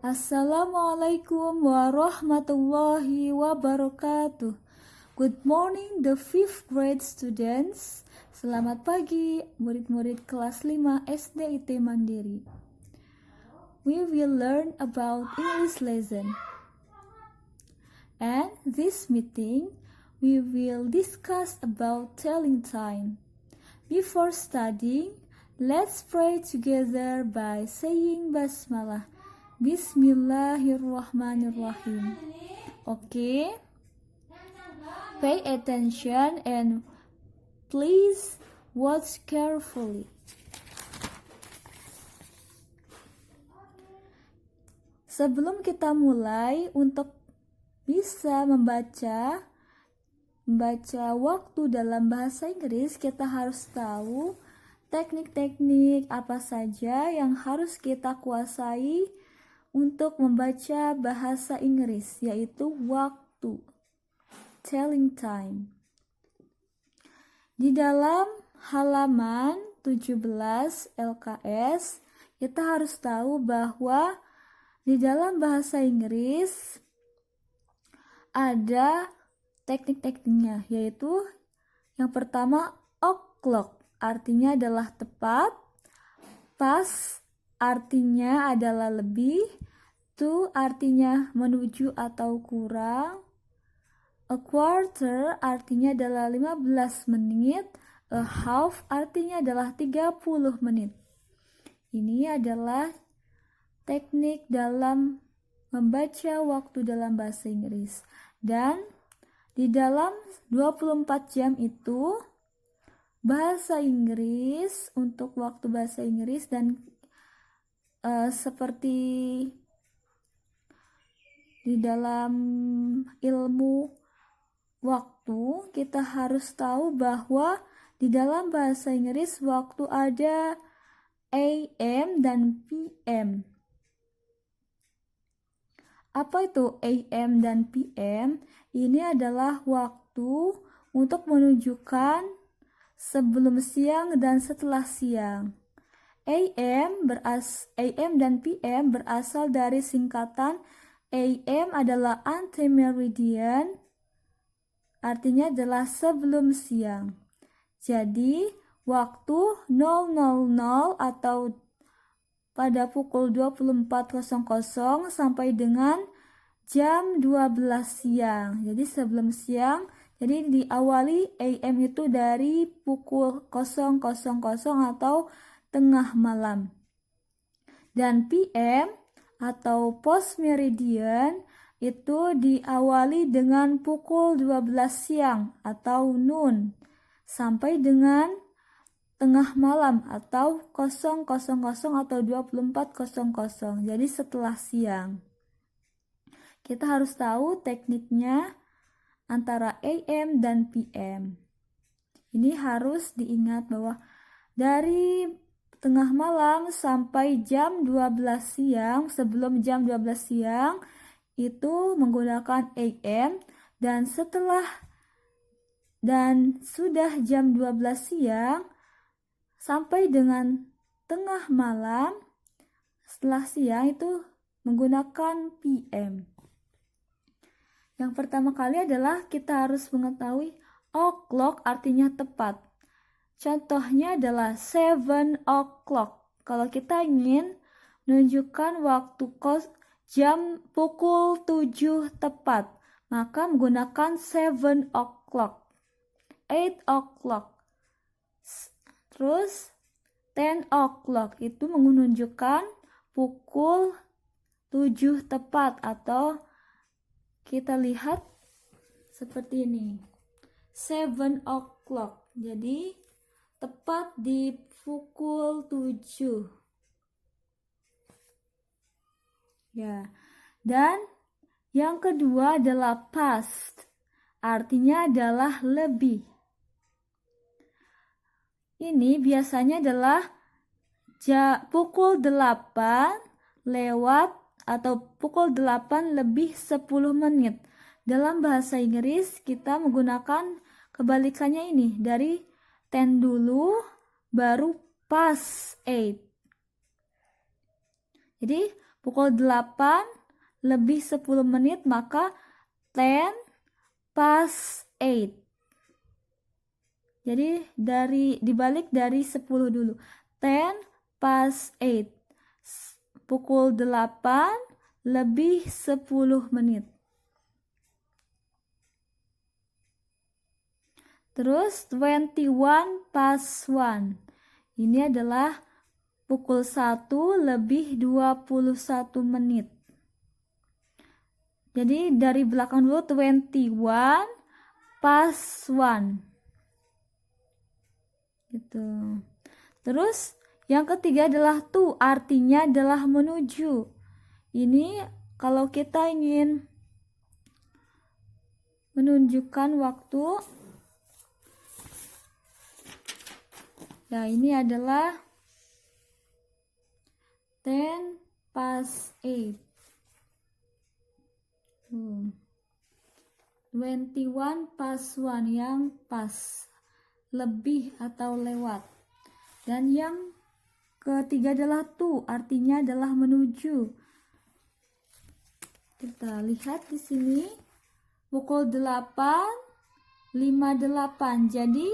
Assalamualaikum warahmatullahi wabarakatuh. Good morning the 5th grade students. Selamat pagi murid-murid kelas 5 SD IT Mandiri. We will learn about English lesson. And this meeting we will discuss about telling time. Before studying, let's pray together by saying basmalah. Bismillahirrahmanirrahim. Okay? Pay attention and please watch carefully. Sebelum kita mulai, untuk bisa membaca waktu dalam bahasa Inggris, kita harus tahu teknik-teknik apa saja yang harus kita kuasai untuk membaca bahasa Inggris, yaitu waktu, telling time. Di dalam halaman 17 LKS, kita harus tahu bahwa di dalam bahasa Inggris ada teknik-tekniknya, yaitu yang pertama o'clock, artinya adalah tepat, pas artinya adalah lebih, to artinya menuju atau kurang, a quarter artinya adalah 15 menit, a half artinya adalah 30 menit. Ini adalah teknik dalam membaca waktu dalam bahasa Inggris. Dan di dalam 24 jam itu bahasa Inggris, untuk waktu bahasa Inggris dan seperti di dalam ilmu waktu, kita harus tahu bahwa di dalam bahasa Inggris waktu ada AM dan PM. Apa itu AM dan PM? Ini adalah waktu untuk menunjukkan sebelum siang dan setelah siang. AM dan PM berasal dari singkatan. AM adalah antemeridian, artinya adalah sebelum siang. Jadi, waktu 00:00 atau pada pukul 24.00 sampai dengan jam 12 siang. Jadi sebelum siang, jadi diawali AM itu dari pukul 00:00 atau tengah malam. Dan PM atau post meridian itu diawali dengan pukul 12 siang atau noon sampai dengan tengah malam atau 00:00 atau 24.00. Jadi setelah siang. Kita harus tahu tekniknya antara AM dan PM. Ini harus diingat bahwa dari tengah malam sampai jam 12 siang, sebelum jam 12 siang itu menggunakan AM, dan sudah jam 12 siang sampai dengan tengah malam setelah siang itu menggunakan PM. Yang pertama kali adalah kita harus mengetahui o'clock artinya tepat. Contohnya adalah 7 o'clock. Kalau kita ingin menunjukkan waktu jam pukul 7 tepat, maka menggunakan 7 o'clock. 8 o'clock. Terus 10 o'clock itu menunjukkan pukul 7 tepat, atau kita lihat seperti ini. 7 o'clock. Jadi tepat di pukul 7. Ya. Dan yang kedua adalah past. Artinya adalah lebih. Ini biasanya adalah pukul 8 lewat atau pukul 8 lebih 10 menit. Dalam bahasa Inggris kita menggunakan kebalikannya ini, dari 10 dulu baru past 8. Jadi Pukul 8 lebih 10 menit, maka 10 past 8. Jadi dibalik dari 10 dulu. 10 past 8. Pukul 8 lebih 10 menit. Terus 21 past 1. Ini adalah pukul 1 lebih 21 menit. Jadi dari belakang dulu 21 past 1. Gitu. Terus yang ketiga adalah to, artinya adalah menuju. Ini kalau kita ingin menunjukkan waktu, ya ini adalah 10 past 8. 21 past 1 yang pas, lebih atau lewat. Dan yang ketiga adalah to, artinya adalah menuju. Kita lihat di sini pukul 8.58. Jadi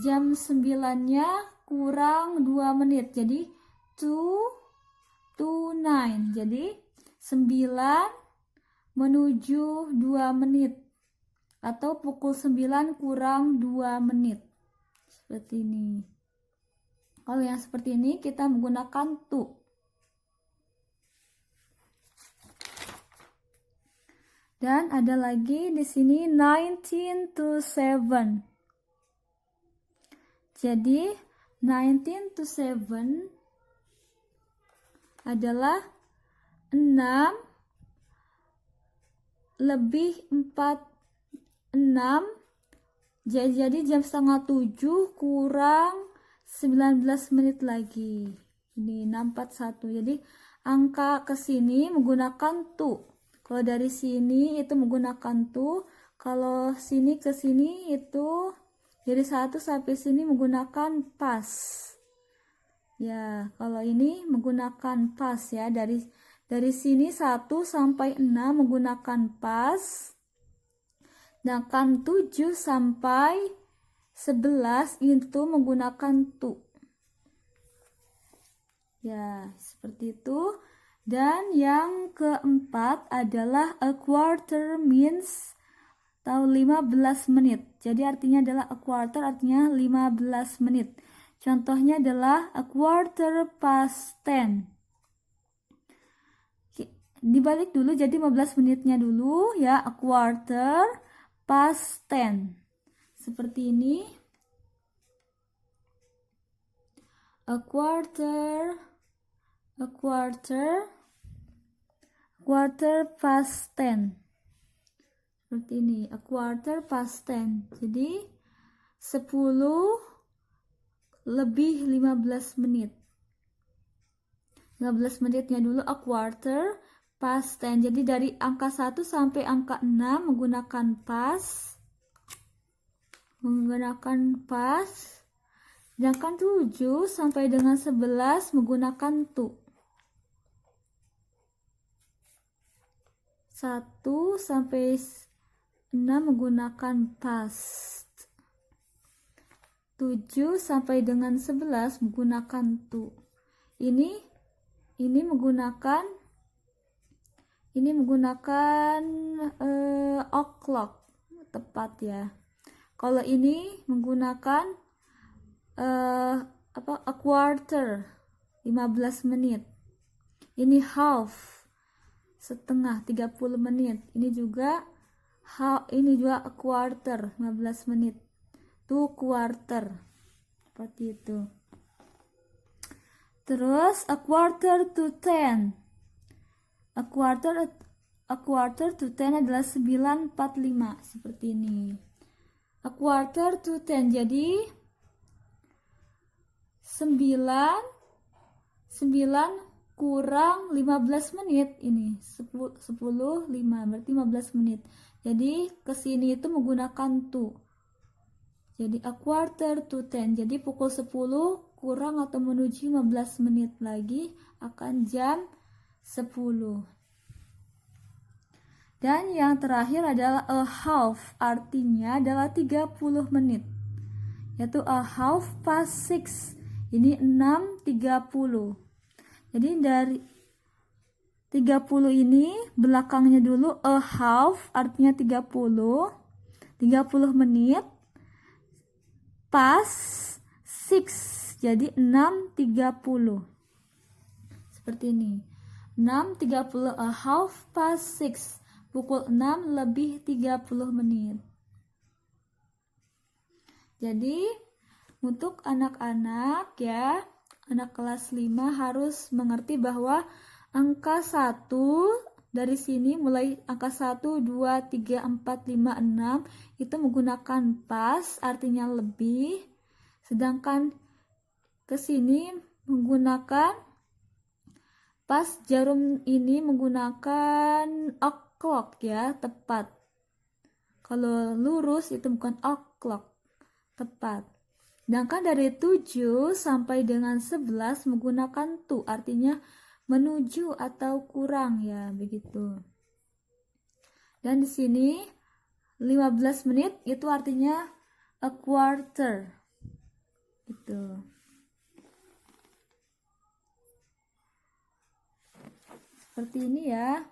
jam 9-nya kurang 2 menit. Jadi 2 to 9. Jadi 9 menuju 2 menit. Atau pukul 9 kurang 2 menit. Seperti ini. Kalau yang seperti ini kita menggunakan to. Dan ada lagi di sini 19 to 7. Jadi 19 to 7 adalah 6 lebih 6. Jadi jam setengah 7 kurang 19 menit lagi. Ini 6:41. Jadi angka ke sini menggunakan to. Kalau dari sini itu menggunakan to. Kalau sini ke sini itu dari 1 sampai sini menggunakan pas. Ya, kalau ini menggunakan pas ya. Dari sini 1 sampai 6 menggunakan pas. Sedangkan 7 sampai 11 itu menggunakan to. Ya, seperti itu. Dan yang keempat adalah a quarter means atau 15 menit. Jadi artinya adalah a quarter, artinya 15 menit. Contohnya adalah a quarter past 10. Dibalik dulu jadi 15 menitnya dulu ya, a quarter past 10. Seperti ini. A quarter past 10. Seperti ini, a quarter past 10. Jadi 10 lebih 15 menit. 15 menitnya dulu a quarter past 10. Jadi dari angka 1 sampai angka 6 menggunakan pas. Sedangkan 7 sampai dengan 11 menggunakan to. 1 sampai 6 menggunakan past. 7 sampai dengan 11 menggunakan to. Ini menggunakan o'clock tepat ya. Kalau ini menggunakan a quarter 15 menit. Ini half setengah 30 menit. Ini juga a quarter 15 menit. 2 quarter. Seperti itu. Terus a quarter to 10. A quarter to 10 adalah 9:45 seperti ini. A quarter to 10. Jadi 9 kurang 15 menit ini 10 5 berarti 15 menit. Jadi kesini itu menggunakan to. Jadi a quarter to 10. Jadi pukul 10 kurang atau menuju 15 menit lagi akan jam 10. Dan yang terakhir adalah a half, artinya adalah 30 menit. Yaitu a half past 6. Ini 6.30. Jadi dari 30 ini belakangnya dulu a half, artinya 30 menit. Past 6, jadi 6.30. Seperti ini. 6.30, a half past 6. Pukul 6 lebih 30 menit. Jadi untuk anak-anak ya, anak kelas 5 harus mengerti bahwa angka 1 dari sini mulai angka 1, 2, 3, 4, 5, 6 itu menggunakan pas, artinya lebih. Sedangkan ke sini menggunakan pas jarum ini menggunakan o'clock ya, tepat. Kalau lurus itu bukan o'clock, tepat. Sedangkan dari 7 sampai dengan 11 menggunakan to, artinya menuju atau kurang ya, begitu. Dan di sini 15 menit itu artinya a quarter. Gitu. Seperti ini ya.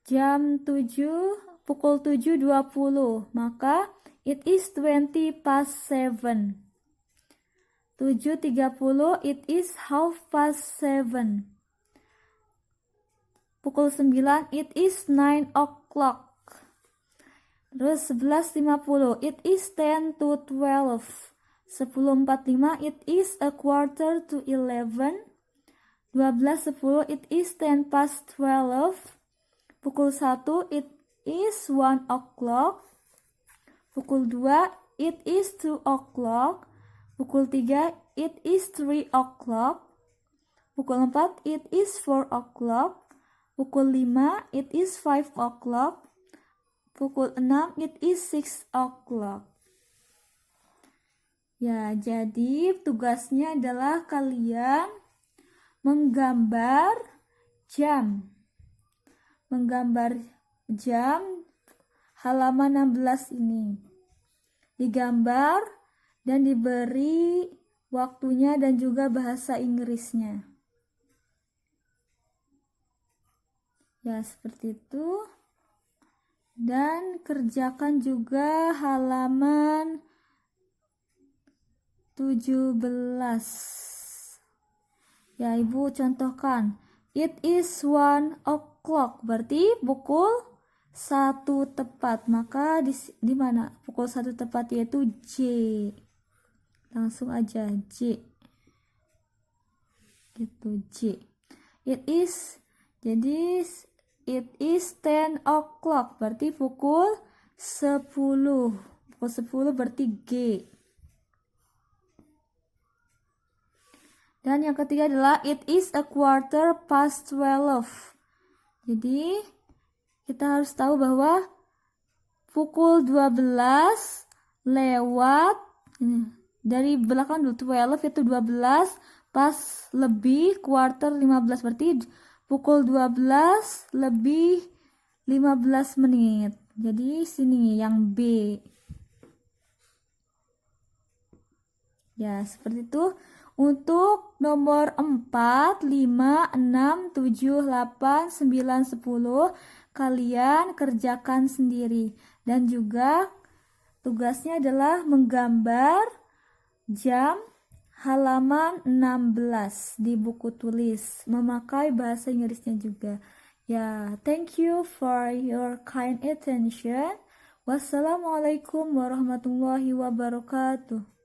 Jam 7, pukul 7.20, maka it is 20 past 7. 7.30, it is half past 7. Pukul 9, it is 9 o'clock. Terus 11.50, it is 10 to 12. 10.45, it is a quarter to 11. 12.10, it is 10 past 12. Pukul 1, it is 1 o'clock. Pukul 2, it is 2 o'clock. Pukul 3, it is 3 o'clock. Pukul 4, it is 4 o'clock. Pukul 5, it is 5 o'clock. Pukul 6, it is 6 o'clock. Ya, jadi tugasnya adalah kalian menggambar jam. Menggambar jam halaman 16 ini. Digambar dan diberi waktunya dan juga bahasa Inggrisnya. Ya, seperti itu. Dan kerjakan juga halaman 17. Ya, Ibu contohkan. It is 1 o'clock, berarti pukul 1 tepat. Maka di mana pukul 1 tepat, yaitu J. Langsung aja J. Gitu, J. It is, jadi it is 10 o'clock, berarti pukul 10. Pukul 10 berarti G. Dan yang ketiga adalah it is a quarter past 12. Jadi kita harus tahu bahwa pukul 12 lewat, dari belakang dulu 12 itu 12, pas lebih quarter 15, berarti pukul 12 lebih 15 menit. Jadi sini yang B. Ya, seperti itu. Untuk nomor 4, 5, 6, 7, 8, 9, 10 kalian kerjakan sendiri. Dan juga tugasnya adalah menggambar jam halaman 16 di buku tulis, memakai bahasa Inggrisnya juga. Ya, thank you for your kind attention. Wassalamualaikum warahmatullahi wabarakatuh.